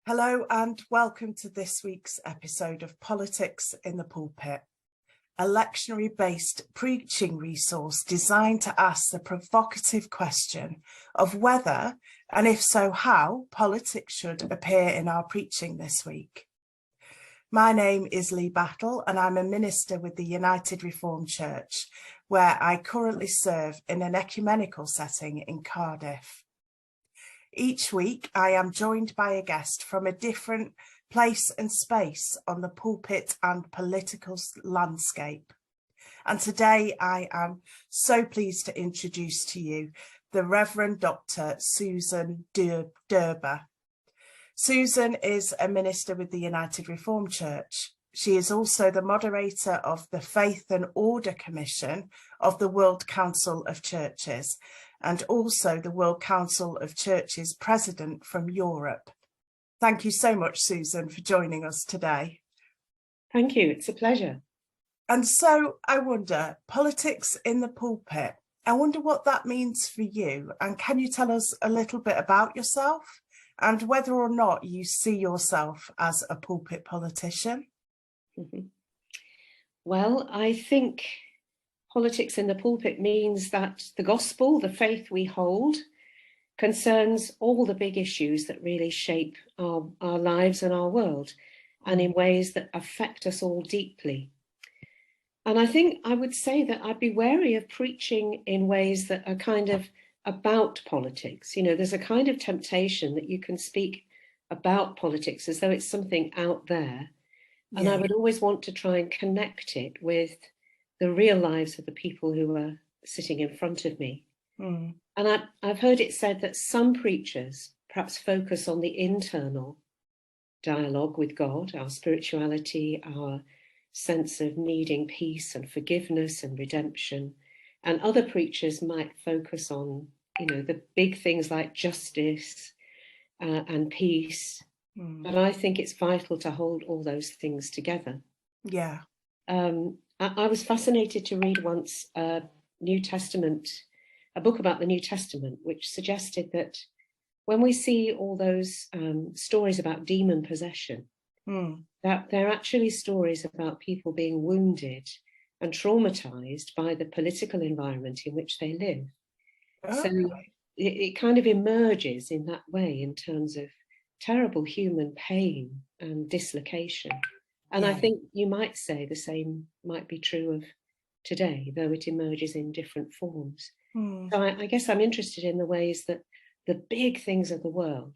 Hello and welcome to this week's episode of Politics in the Pulpit, a lectionary-based preaching resource designed to ask the provocative question of whether, and if so how, politics should appear in our preaching this week. My name is Lee Battle and I'm a minister with the United Reformed Church, where I currently serve in an ecumenical setting in Cardiff. Each week, I am joined by a guest from a different place and space on the pulpit and political landscape. And today I am so pleased to introduce to you the Reverend Dr. Susan Durber. Susan is a minister with the United Reformed Church. She is also the moderator of the Faith and Order Commission of the World Council of Churches, and also the World Council of Churches president from Europe. Thank you so much, Susan, for joining us today. Thank you, it's a pleasure. And so I wonder, politics in the pulpit, I wonder what that means for you. And can you tell us a little bit about yourself and whether or not you see yourself as a pulpit politician? Mm-hmm. Well, I think politics in the pulpit means that the gospel, the faith we hold, concerns all the big issues that really shape our lives and our world, and in ways that affect us all deeply. And I think I would say that I'd be wary of preaching in ways that are kind of about politics. You know, there's a kind of temptation that you can speak about politics as though it's something out there. And I would always want to try and connect it with the real lives of the people who are sitting in front of me. And I've heard it said that some preachers perhaps focus on the internal dialogue with God, our spirituality, our sense of needing peace and forgiveness and redemption. And other preachers might focus on, you know, the big things like justice and peace. But I think it's vital to hold all those things together. Yeah. I was fascinated to read once a book about the New Testament, which suggested that when we see all those stories about demon possession, that they're actually stories about people being wounded and traumatized by the political environment in which they live. Okay. So it kind of emerges in that way in terms of terrible human pain and dislocation. And I think you might say the same might be true of today, though it emerges in different forms. So I guess I'm interested in the ways that the big things of the world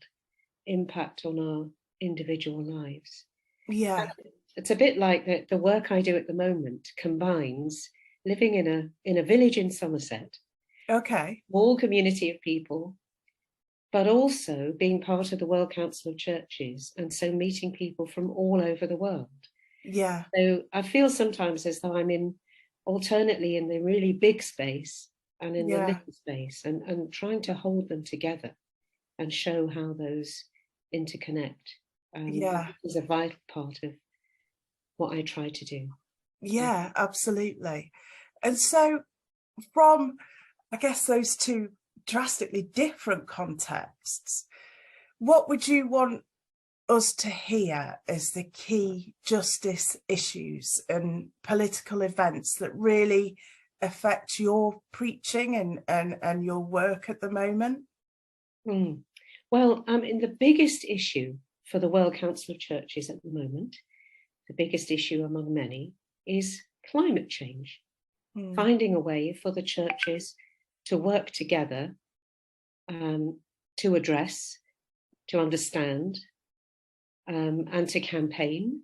impact on our individual lives. Yeah. And it's a bit like the work I do at the moment combines living in a village in Somerset. Okay. Small community of people, but also being part of the World Council of Churches, and so meeting people from all over the world. Yeah. So I feel sometimes as though I'm alternately in the really big space and in the little space, and trying to hold them together and show how those interconnect. Is a vital part of what I try to do. Yeah, absolutely. And so from, I guess, those two drastically different contexts, what would you want us to hear as the key justice issues and political events that really affect your preaching and your work at the moment? Well, the biggest issue for the World Council of Churches at the moment, the biggest issue among many, is climate change. Finding a way for the churches to work together, to address, to understand, and to campaign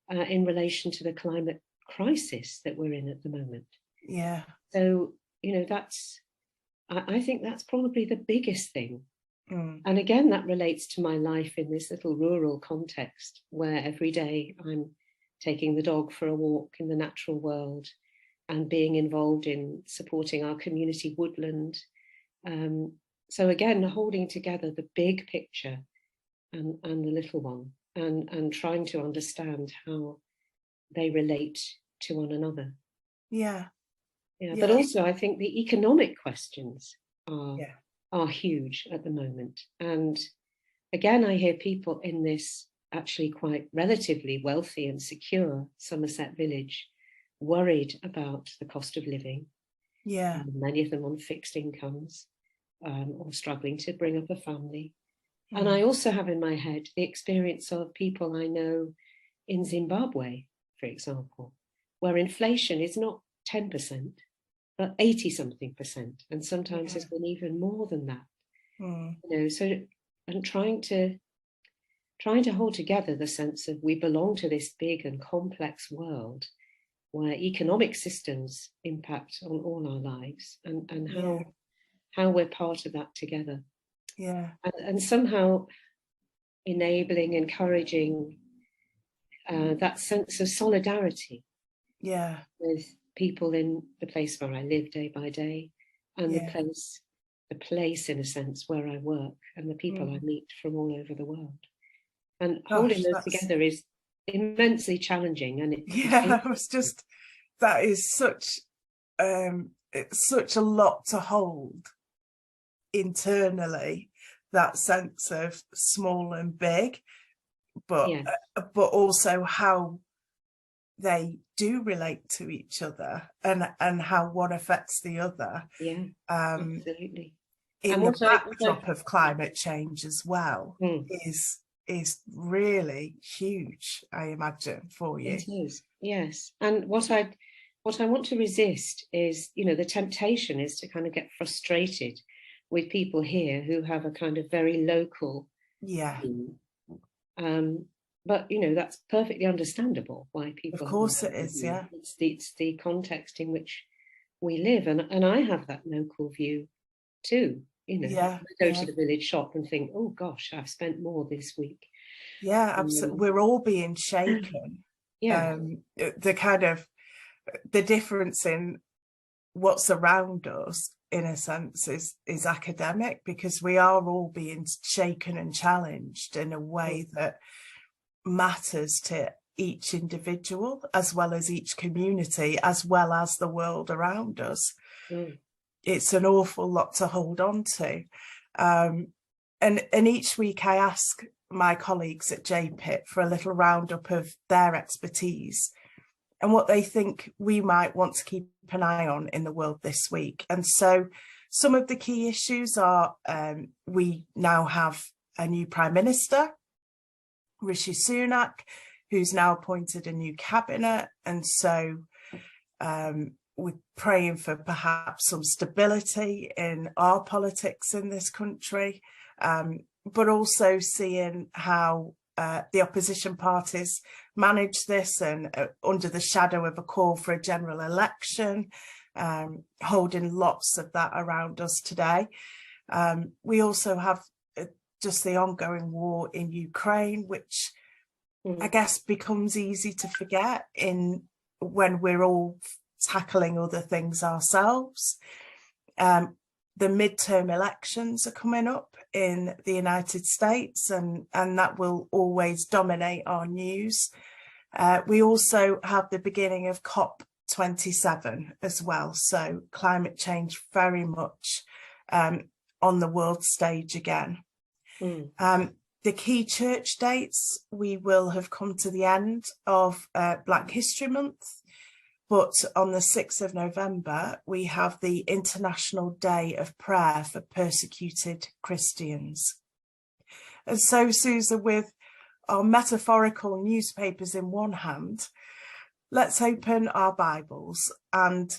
in relation to the climate crisis that we're in at the moment. Yeah. So, you know, I think that's probably the biggest thing. And again, that relates to my life in this little rural context where every day I'm taking the dog for a walk in the natural world and being involved in supporting our community woodland. So again, holding together the big picture and the little one, and trying to understand how they relate to one another. Yeah. But also I think the economic questions are huge at the moment. And again, I hear people in this actually quite relatively wealthy and secure Somerset village worried about the cost of living. Yeah. Many of them on fixed incomes or struggling to bring up a family. And I also have in my head the experience of people I know in Zimbabwe, for example, where inflation is not 10%, but 80-something%. And sometimes has been even more than that. You know, so and trying to hold together the sense of we belong to this big and complex world where economic systems impact on all our lives, and how we're part of that together. Yeah. And somehow enabling, encouraging that sense of solidarity. Yeah. With people in the place where I live day by day, and the place in a sense where I work, and the people I meet from all over the world. And holding those together is immensely challenging. And that is such it's such a lot to hold internally, that sense of small and big, but also how they do relate to each other, and how one affects the other. Absolutely. In the backdrop of climate change as well is really huge, I imagine, for you. It is, yes. And what I want to resist is, you know, the temptation is to kind of get frustrated with people here who have a kind of very local view. But, you know, that's perfectly understandable why people... Of course it is, yeah. It's the context in which we live. And I have that local view too. You know, I go to the village shop and think, oh gosh, I've spent more this week. Yeah, absolutely. We're all being shaken. The kind of the difference in what's around us, in a sense, is academic, because we are all being shaken and challenged in a way that matters to each individual, as well as each community, as well as the world around us. It's an awful lot to hold on to. And each week I ask my colleagues at JPIT for a little roundup of their expertise and what they think we might want to keep an eye on in the world this week. And so some of the key issues are, we now have a new Prime Minister, Rishi Sunak, who's now appointed a new cabinet. And so we're praying for perhaps some stability in our politics in this country, but also seeing how the opposition parties manage this, and under the shadow of a call for a general election, holding lots of that around us today. We also have just the ongoing war in Ukraine, which I guess becomes easy to forget when we're all tackling other things ourselves. The midterm elections are coming up in the United States, and that will always dominate our news. We also have the beginning of COP27 as well, so climate change very much on the world stage again. The key church dates, we will have come to the end of Black History Month, but on the 6th of November, we have the International Day of Prayer for Persecuted Christians. And so, Susan, with our metaphorical newspapers in one hand, let's open our Bibles. And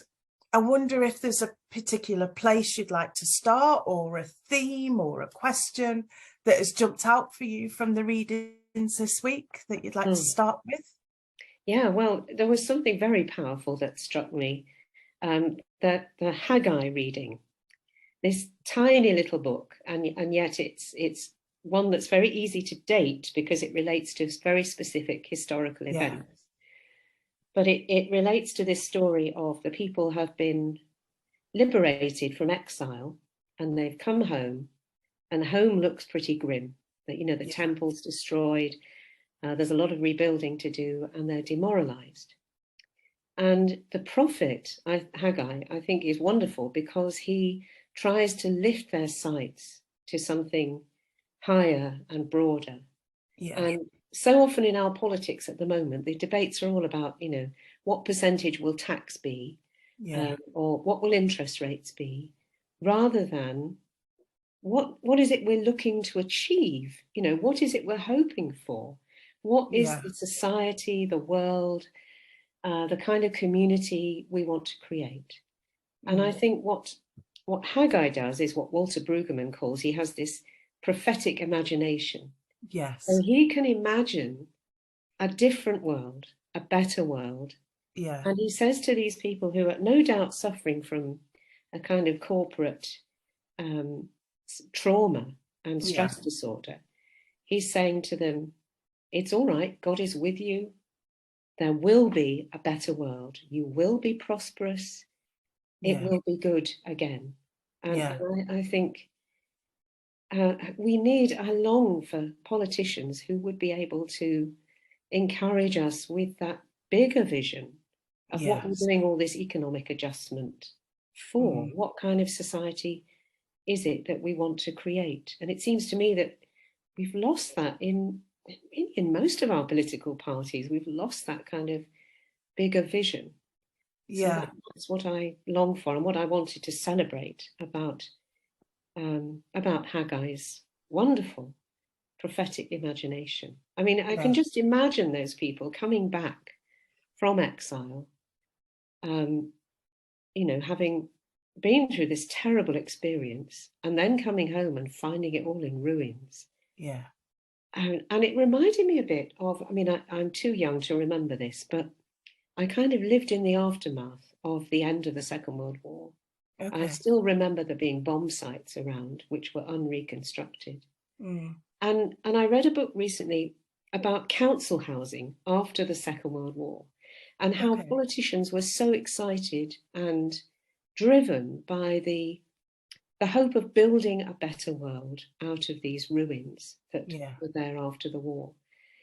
I wonder if there's a particular place you'd like to start, or a theme or a question that has jumped out for you from the readings this week that you'd like to start with? Yeah, well, there was something very powerful that struck me, that the Haggai reading, this tiny little book, and yet it's one that's very easy to date because it relates to very specific historical events. But it relates to this story of the people have been liberated from exile, and they've come home, and home looks pretty grim. That, you know, the temple's destroyed. There's a lot of rebuilding to do, and they're demoralized. And the prophet, Haggai, I think is wonderful because he tries to lift their sights to something higher and broader. Yeah. And so often in our politics at the moment, the debates are all about, what percentage will tax be, Yeah. or what will interest rates be, rather than what is it we're looking to achieve? What is it we're hoping for? What is Yeah. the society, the world, the kind of community we want to create? And I think what Haggai does is what Walter Brueggemann calls, he has this prophetic imagination. Yes. So he can imagine a different world, a better world. Yeah. And he says to these people who are no doubt suffering from a kind of corporate trauma and stress disorder, he's saying to them, it's all right, God is with you. There will be a better world. You will be prosperous. It will be good again. And I think I long for politicians who would be able to encourage us with that bigger vision of what we're doing all this economic adjustment for. What kind of society is it that we want to create? And it seems to me that we've lost that in most of our political parties. We've lost that kind of bigger vision. Yeah. So that's what I long for and what I wanted to celebrate about Haggai's wonderful prophetic imagination. I mean, I can just imagine those people coming back from exile, having been through this terrible experience and then coming home and finding it all in ruins. Yeah. And it reminded me a bit of, I'm too young to remember this, but I kind of lived in the aftermath of the end of the Second World War. Okay. I still remember there being bomb sites around which were unreconstructed. And I read a book recently about council housing after the Second World War and how politicians were so excited and driven by the hope of building a better world out of these ruins that were there after the war.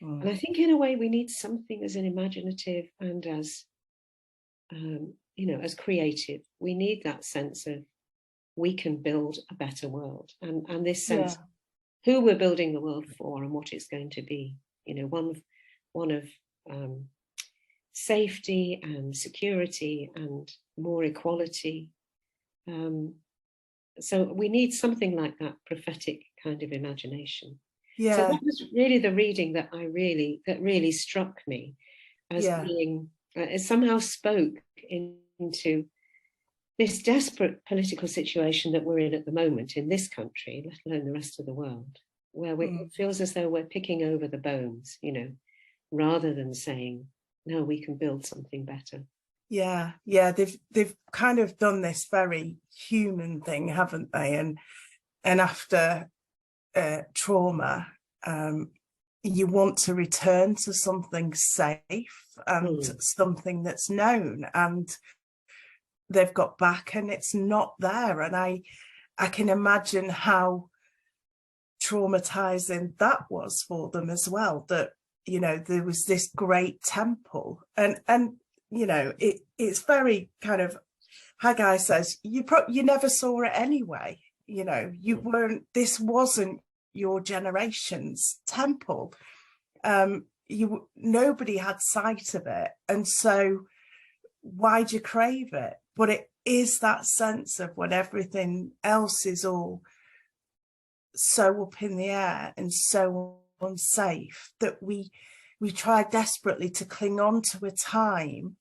And I think in a way we need something as an imaginative and as, as creative. We need that sense of we can build a better world and this sense who we're building the world for and what it's going to be, one of safety and security and more equality. So we need something like that prophetic kind of imagination. So that was really the reading that really struck me as being, it somehow spoke into this desperate political situation that we're in at the moment in this country, let alone the rest of the world, where it feels as though we're picking over the bones, rather than saying, no, we can build something better. Yeah. They've kind of done this very human thing, haven't they? And after trauma, you want to return to something safe and something that's known, and they've got back and it's not there. And I can imagine how traumatizing that was for them as well, that there was this great temple and it's very kind of, Haggai says, you never saw it anyway. You weren't, this wasn't your generation's temple. Nobody had sight of it, and so why'd you crave it? But it is that sense of when everything else is all so up in the air and so unsafe that we try desperately to cling on to a time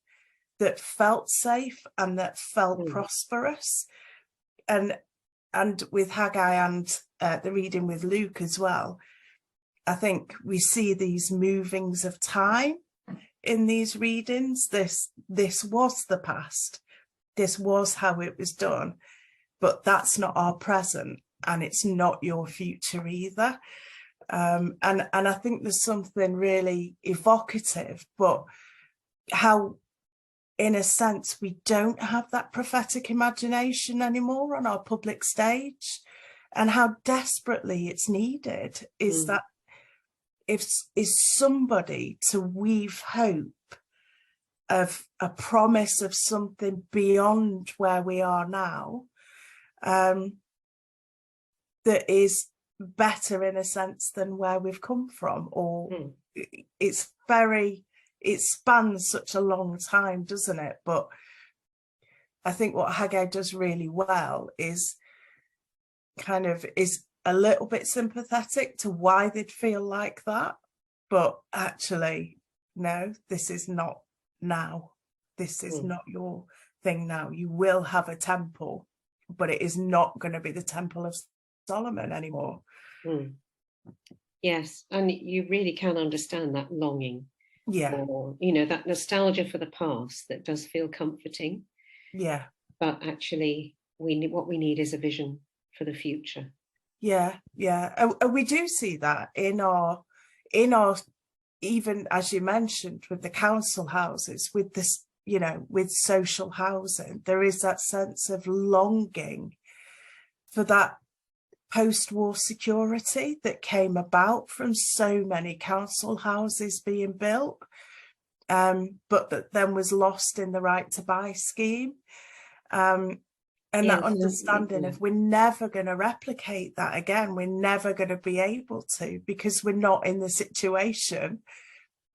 that felt safe and that felt prosperous. And with Haggai and the reading with Luke as well, I think we see these movings of time in these readings. This was the past. This was how it was done, but that's not our present, and it's not your future either. And I think there's something really evocative, but how, in a sense, we don't have that prophetic imagination anymore on our public stage, and how desperately it's needed is that is somebody to weave hope of a promise of something beyond where we are now, that is better in a sense than where we've come from, or it spans such a long time, doesn't it? But I think what Haggai does really well is a little bit sympathetic to why they'd feel like that, but actually, no, this is not now. This is not your thing now. You will have a temple, but it is not going to be the Temple of Solomon anymore. Yes, and you really can understand that longing, or that nostalgia for the past that does feel comforting. Yeah, but actually, what we need is a vision for the future. Yeah. And we do see that in our, even as you mentioned, with the council houses, with this, with social housing, there is that sense of longing for that post-war security that came about from so many council houses being built, but that then was lost in the Right to Buy scheme. And that understanding of we're never going to replicate that again. We're never going to be able to, because we're not in the situation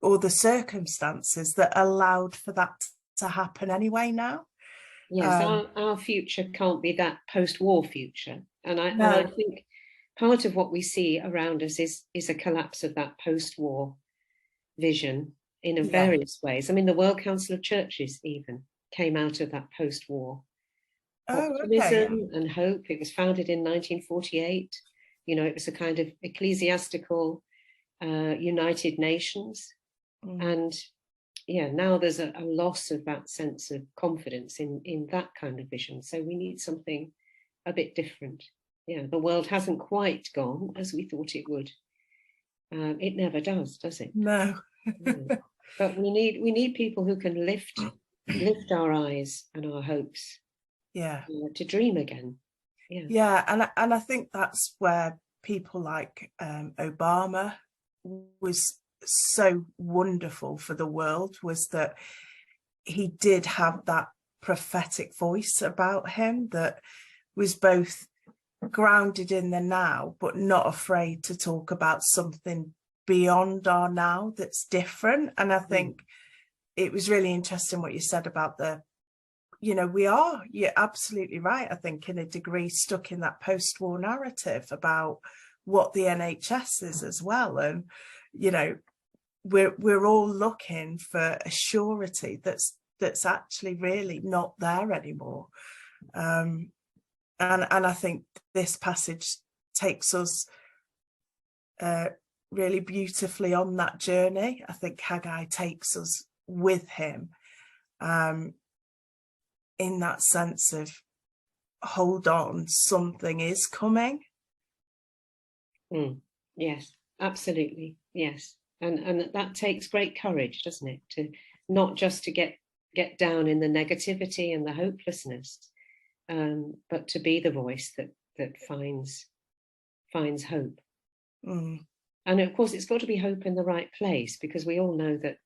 or the circumstances that allowed for that to happen anyway now. Yes, our future can't be that post-war future. And I think part of what we see around us is a collapse of that post-war vision in various ways. I mean, the World Council of Churches even came out of that post-war optimism and hope. It was founded in 1948. It was a kind of ecclesiastical United Nations. And now there's a loss of that sense of confidence in that kind of vision. So we need something a bit different. The world hasn't quite gone as we thought it would. It never does it? No. But we need people who can lift our eyes and our hopes. To dream again. And I think that's where people like Obama was so wonderful for the world, was that he did have that prophetic voice about him that was both grounded in the now, but not afraid to talk about something beyond our now that's different. And I think it was really interesting what you said about you're absolutely right. I think in a degree stuck in that post-war narrative about what the NHS is as well. And, we're all looking for a surety that's actually really not there anymore. And I think this passage takes us really beautifully on that journey. I think Haggai takes us with him in that sense of, hold on, something is coming. Yes, absolutely. Yes. And that takes great courage, doesn't it? To not just to get down in the negativity and the hopelessness, but to be the voice that finds hope. And of course, it's got to be hope in the right place, because we all know that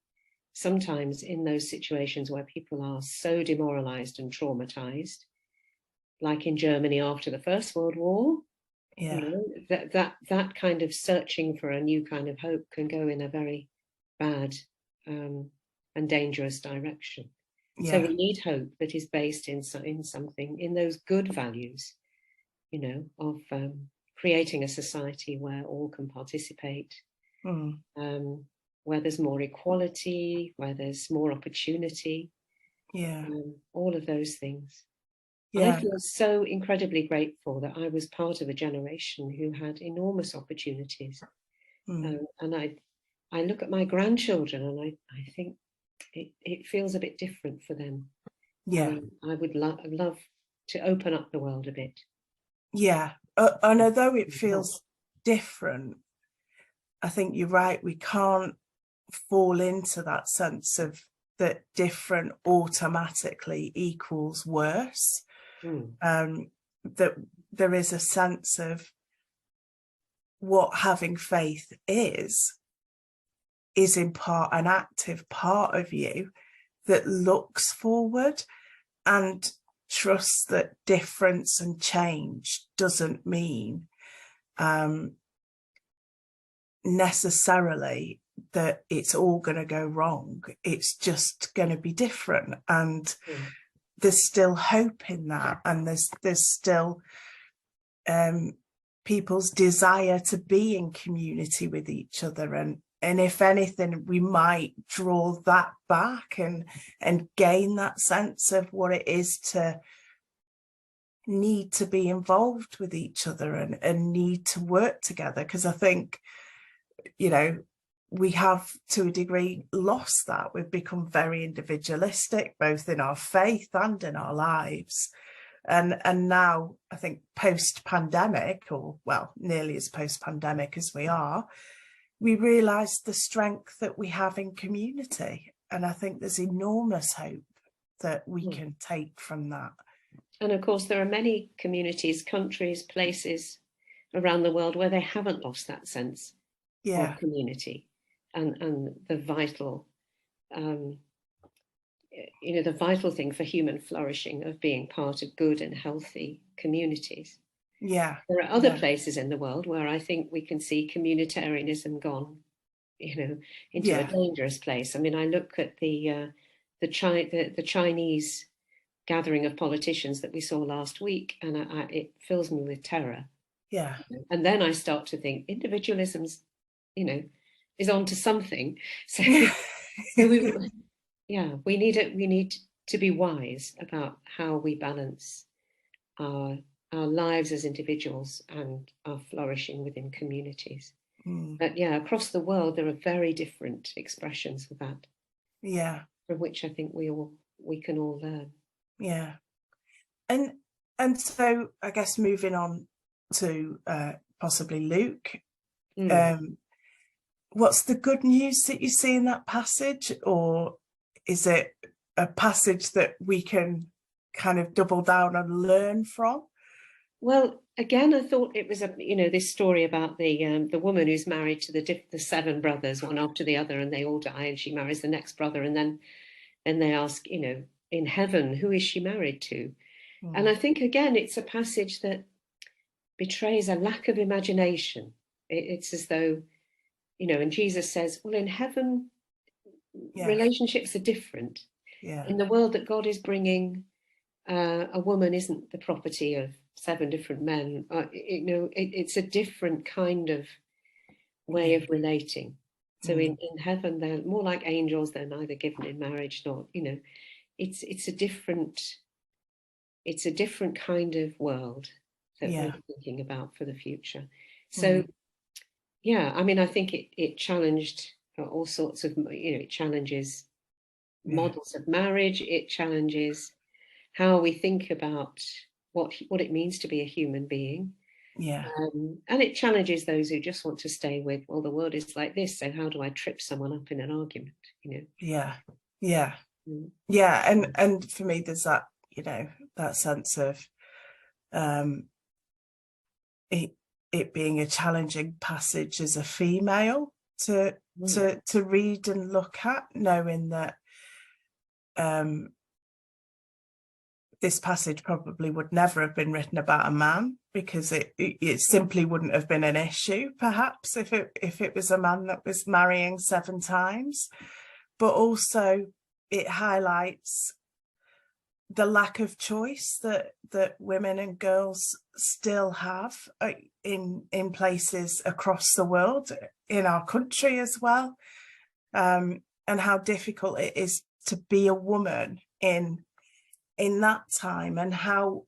sometimes in those situations where people are so demoralized and traumatized, like in Germany after the First World War, that kind of searching for a new kind of hope can go in a very bad and dangerous direction. So we need hope that is based in something, in those good values, of creating a society where all can participate, where there's more equality, where there's more opportunity, all of those things. I feel so incredibly grateful that I was part of a generation who had enormous opportunities. And I look at my grandchildren and I think it feels a bit different for them. I would love to open up the world a bit. And although it feels different, I think you're right, we can't fall into that sense of that different automatically equals worse. That there is a sense of what having faith is in part an active part of you that looks forward and trusts that difference and change doesn't mean necessarily that it's all going to go wrong. It's just going to be different, and there's still hope in that, and there's still people's desire to be in community with each other, and if anything, we might draw that back and gain that sense of what it is to need to be involved with each other and need to work together. Because I think, you know, we have to a degree lost that. We've become very individualistic, both in our faith and in our lives. And now I think post-pandemic, or well, nearly as post-pandemic as we are, we realise the strength that we have in community. And I think there's enormous hope that we can take from that. And of course, there are many communities, countries, places around the world where they haven't lost that sense of community and the vital, the vital thing for human flourishing of being part of good and healthy communities. Yeah. There are other places in the world where I think we can see communitarianism gone, into a dangerous place. I mean, I look at the Chinese gathering of politicians that we saw last week, and it fills me with terror. Yeah. And then I start to think individualism's, is onto something. So we need to be wise about how we balance our lives as individuals and our flourishing within communities. But across the world there are very different expressions of that. Yeah. From which I think we can all learn. Yeah. And so I guess moving on to possibly Luke, what's the good news that you see in that passage, or is it a passage that we can kind of double down and learn from? Well, again, I thought it was this story about the woman who's married to the 7 brothers, one after the other, and they all die, and she marries the next brother, and then they ask, in heaven, who is she married to? And I think, again, it's a passage that betrays a lack of imagination. It's as though, and Jesus says, well, in heaven, relationships are different. Yeah. In the world that God is bringing, a woman isn't the property of 7 different men. It's a different kind of way of relating. So in heaven, they're more like angels. They're neither given in marriage nor, it's a different kind of world that we're thinking about for the future. So, I mean, I think it challenged all sorts of, it challenges models of marriage. It challenges how we think about what it means to be a human being. Yeah. And it challenges those who just want to stay with, well, the world is like this, so how do I trip someone up in an argument? Yeah. And for me, there's that, that sense of it being a challenging passage as a female to read and look at, knowing that this passage probably would never have been written about a man, because it simply wouldn't have been an issue, perhaps, if it was a man that was marrying 7 times. But also it highlights the lack of choice that women and girls still have in places across the world, in our country as well, and how difficult it is to be a woman in that time, and how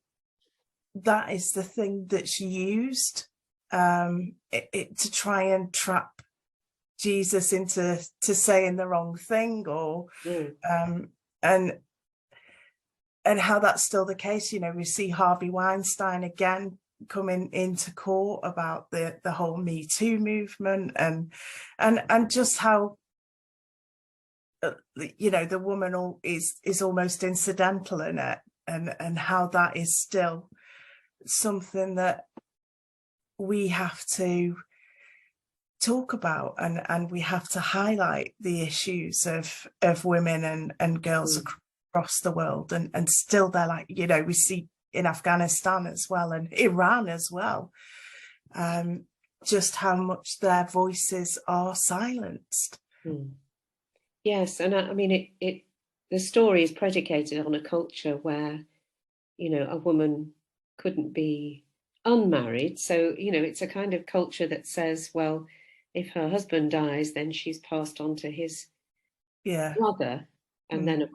that is the thing that's used to try and trap Jesus into saying the wrong thing, or and how that's still the case. We see Harvey Weinstein again coming into court about the whole Me Too movement, and just how the woman is almost incidental in it, and how that is still something that we have to talk about, and we have to highlight the issues of women and girls across the world, and still they're like, we see in Afghanistan as well, and Iran as well, just how much their voices are silenced. Yes, and I mean, the story is predicated on a culture where, a woman couldn't be unmarried. So, it's a kind of culture that says, well, if her husband dies, then she's passed on to his brother. And then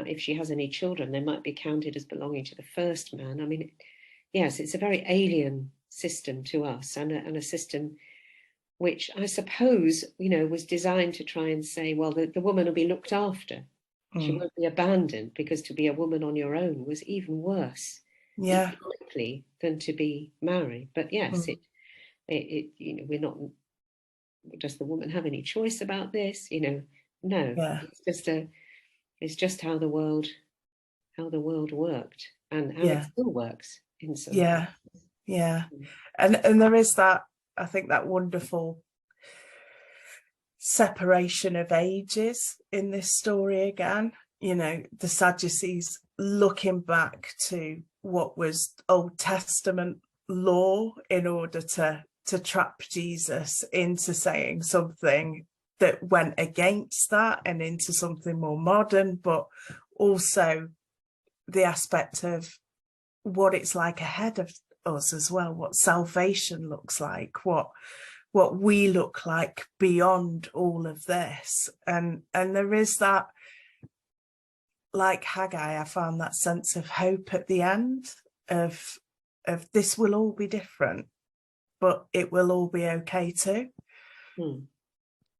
if she has any children, they might be counted as belonging to the first man. I mean, yes, it's a very alien system to us, and a system which I suppose, was designed to try and say, well, the woman will be looked after. She won't be abandoned, because to be a woman on your own was even worse economically than to be married. But yes, we're not, does the woman have any choice about this? No, it's just how the world worked, and how it still works in some places. And there is that, I think, that wonderful separation of ages in this story again. The Sadducees looking back to what was Old Testament law in order to trap Jesus into saying something that went against that and into something more modern, but also the aspect of what it's like ahead of us as well, what salvation looks like, what we look like beyond all of this. And there is that, like Haggai, I found that sense of hope at the end of this will all be different, but it will all be okay too.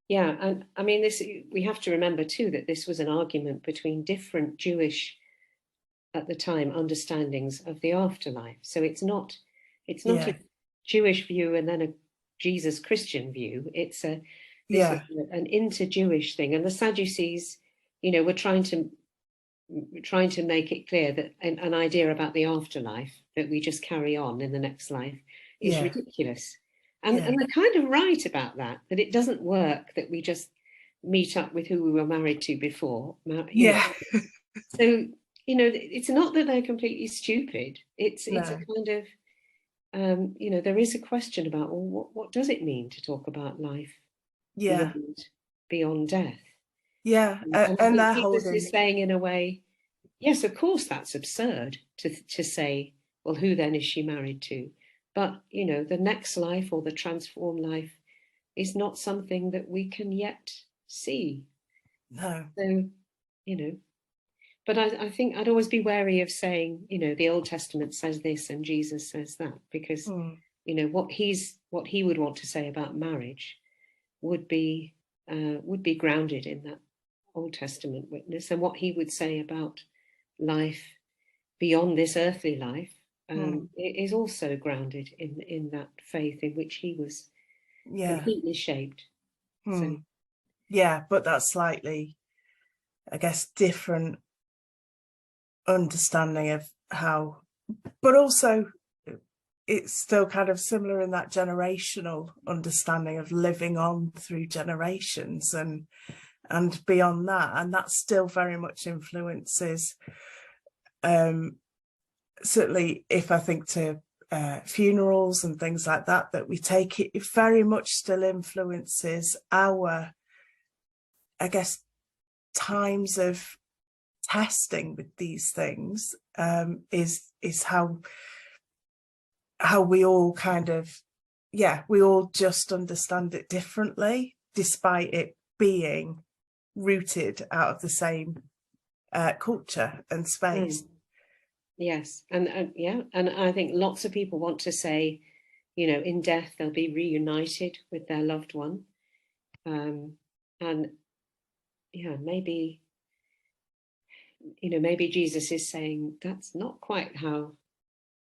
Yeah, and I mean, we have to remember too that this was an argument between different Jewish, at the time, understandings of the afterlife. So it's not a Jewish view and then a Jesus Christian view. It's is an inter-Jewish thing, and the Sadducees, were trying to make it clear that an idea about the afterlife, that we just carry on in the next life, is ridiculous. And they're kind of right about that it doesn't work, that we just meet up with who we were married to before. So, it's not that they're completely stupid. It's a kind of, there is a question about, well, what does it mean to talk about life beyond death? And they're Jesus is saying, in a way, yes, of course, that's absurd to say, well, who then is she married to? But, the next life, or the transformed life, is not something that we can yet see. No. So, but I think I'd always be wary of saying, the Old Testament says this and Jesus says that, because, what he would want to say about marriage would be grounded in that Old Testament witness, and what he would say about life beyond this earthly life is also grounded in that faith in which he was completely shaped. So. But that's slightly, I guess, different understanding of how, but also it's still kind of similar in that generational understanding of living on through generations and beyond that, and that still very much influences, certainly if I think to funerals and things like that we take, it very much still influences our, I guess, times of testing with these things, is how we all kind of, we all just understand it differently, despite it being rooted out of the same culture and space. Yes, and I think lots of people want to say, in death they'll be reunited with their loved one, and maybe Jesus is saying that's not quite how,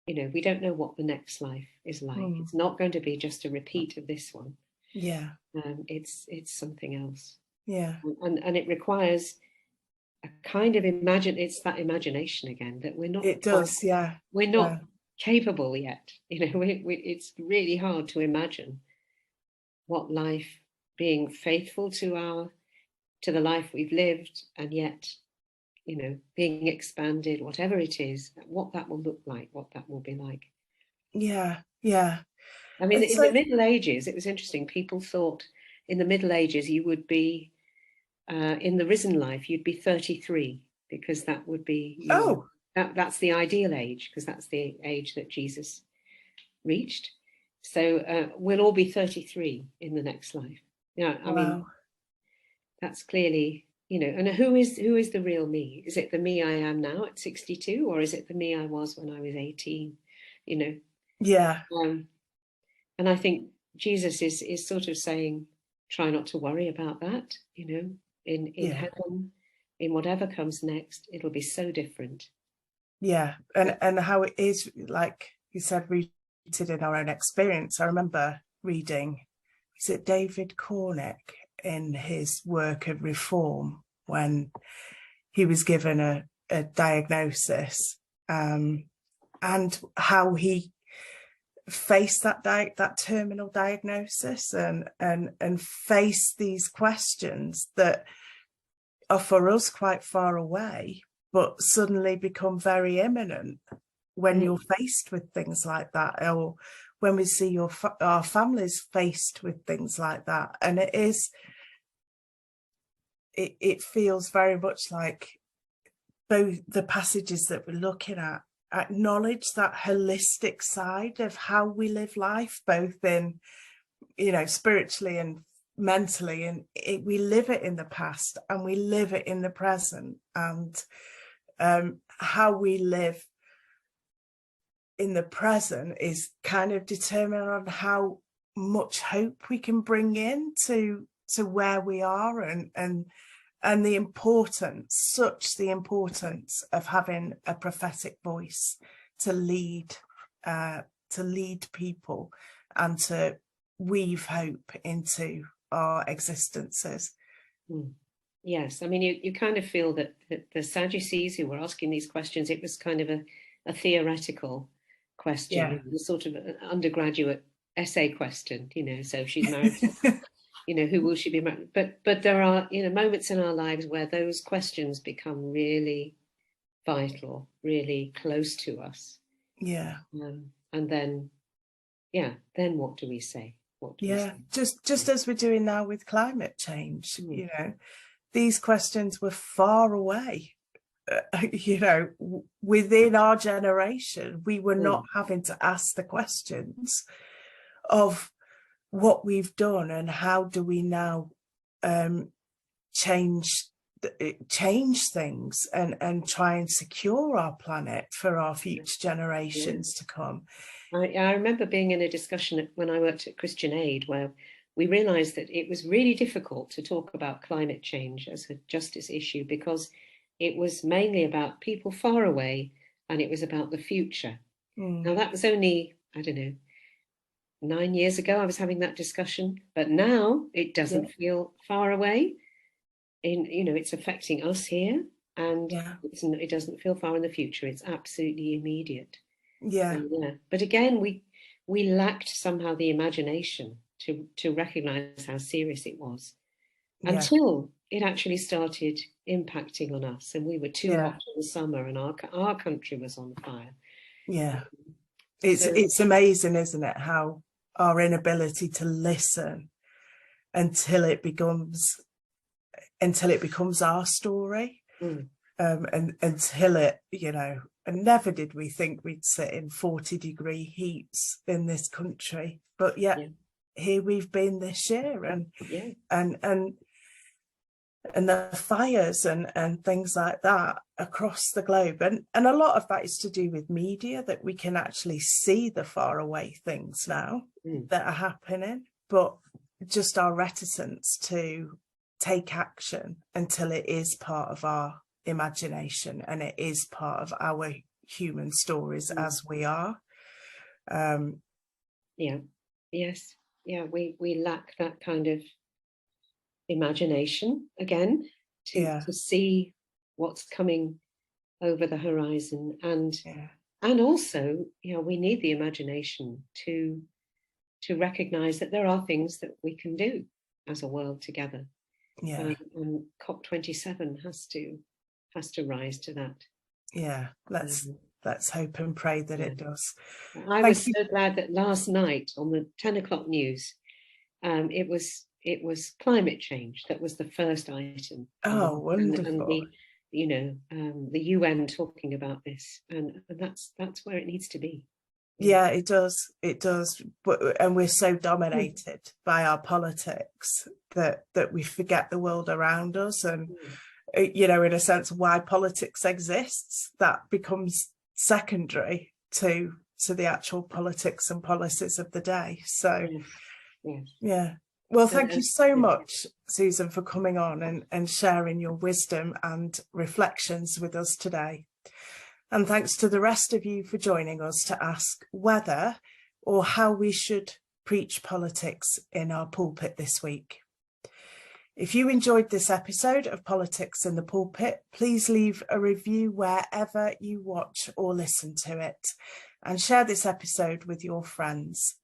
we don't know what the next life is like. It's not going to be just a repeat of this one. It's something else. And it requires a kind of it's that imagination again that we're not. It does, we're not capable yet. It's really hard to imagine what life, being faithful to the life we've lived, and yet, being expanded, whatever it is, what that will look like, what that will be like. I mean, And in the Middle Ages, it was interesting. People thought in the Middle Ages you would be, in the risen life, you'd be 33, because that would be your, that's the ideal age, because that's the age that Jesus reached. So we'll all be 33 in the next life. Yeah, I mean, that's clearly, you know, and who is the real me? Is it the me I am now at 62, or is it the me I was when I was 18? You know? Yeah. And I think Jesus is sort of saying, try not to worry about that, you know, in heaven, in whatever comes next, it'll be so different. Yeah. And how it is, like you said, rooted in our own experience. I remember reading, is it David Cornick in his work of reform, when he was given a diagnosis, and how he face that terminal diagnosis and face these questions that are for us quite far away, but suddenly become very imminent when you're faced with things like that, or when we see our families faced with things like that. And it feels very much like both the passages that we're looking at acknowledge that holistic side of how we live life, both in, you know, spiritually and mentally, and we live it in the past and we live it in the present, and how we live in the present is kind of determined on how much hope we can bring in to where we are, and the importance of having a prophetic voice to lead people and to weave hope into our existences. Yes, I mean, you kind of feel that the Sadducees who were asking these questions, it was kind of a theoretical question, you know, the sort of an undergraduate essay question, you know, so she's married to, you know, who will she be married? But there are, you know, moments in our lives where those questions become really vital, really close to us. Yeah. And then what do we say? What do we say? Just as we're doing now with climate change, you know, these questions were far away. You know, within our generation, we were not having to ask the questions of what we've done and how do we now change things and try and secure our planet for our future generations to come. I remember being in a discussion when I worked at Christian Aid, where we realized that it was really difficult to talk about climate change as a justice issue, because it was mainly about people far away and it was about the future. Now, that was only, I don't know, 9 years ago I was having that discussion, but now it doesn't feel far away. You know, it's affecting us here, and it doesn't feel far in the future. It's absolutely immediate. But again, we lacked somehow the imagination to recognize how serious it was until it actually started impacting on us, and we were too hot in the summer and our country was on fire. It's amazing, isn't it, how our inability to listen until it becomes our story, and until it, you know, and never did we think we'd sit in 40-degree heats in this country, but yet here we've been this year, and the fires and things like that across the globe, and a lot of that is to do with media, that we can actually see the faraway things now that are happening, but just our reticence to take action until it is part of our imagination and it is part of our human stories as we are. We lack that kind of imagination again to see what's coming over the horizon, and also, you know, we need the imagination to recognize that there are things that we can do as a world together. And COP27 has to rise to that. Let's hope and pray that it does. I was so glad that last night on the 10 o'clock news, it was climate change that was the first item. Oh, wonderful. And the UN talking about this, and that's where it needs to be. Yeah, it does. And we're so dominated by our politics that we forget the world around us. And in a sense, why politics exists, that becomes secondary to the actual politics and policies of the day. So yeah. Well, thank you so much, Susan, for coming on and sharing your wisdom and reflections with us today. And thanks to the rest of you for joining us to ask whether or how we should preach politics in our pulpit this week. If you enjoyed this episode of Politics in the Pulpit, please leave a review wherever you watch or listen to it, and share this episode with your friends.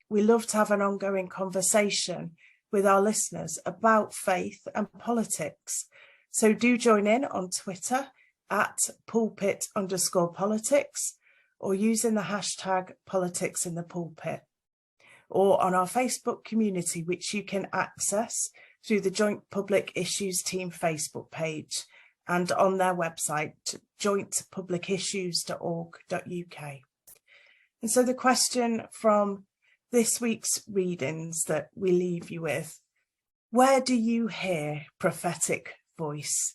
We love to have an ongoing conversation with our listeners about faith and politics. So do join in on Twitter at @pulpit_politics, or using the hashtag Politics in the Pulpit, or on our Facebook community, which you can access through the Joint Public Issues Team Facebook page and on their website, jointpublicissues.org.uk. And so the question from this week's readings that we leave you with: where do you hear prophetic voice?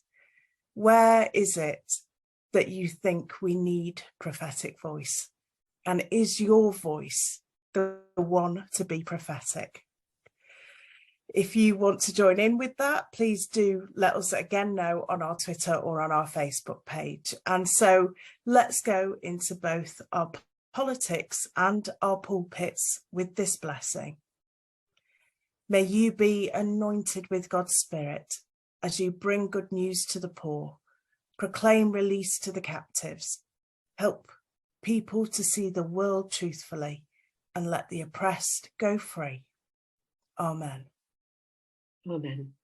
Where is it that you think we need prophetic voice? And is your voice the one to be prophetic? If you want to join in with that, please do let us again know on our Twitter or on our Facebook page. And so let's go into both our politics and our pulpits with this blessing. May you be anointed with God's Spirit as you bring good news to the poor, proclaim release to the captives, help people to see the world truthfully, and let the oppressed go free. Amen. Amen.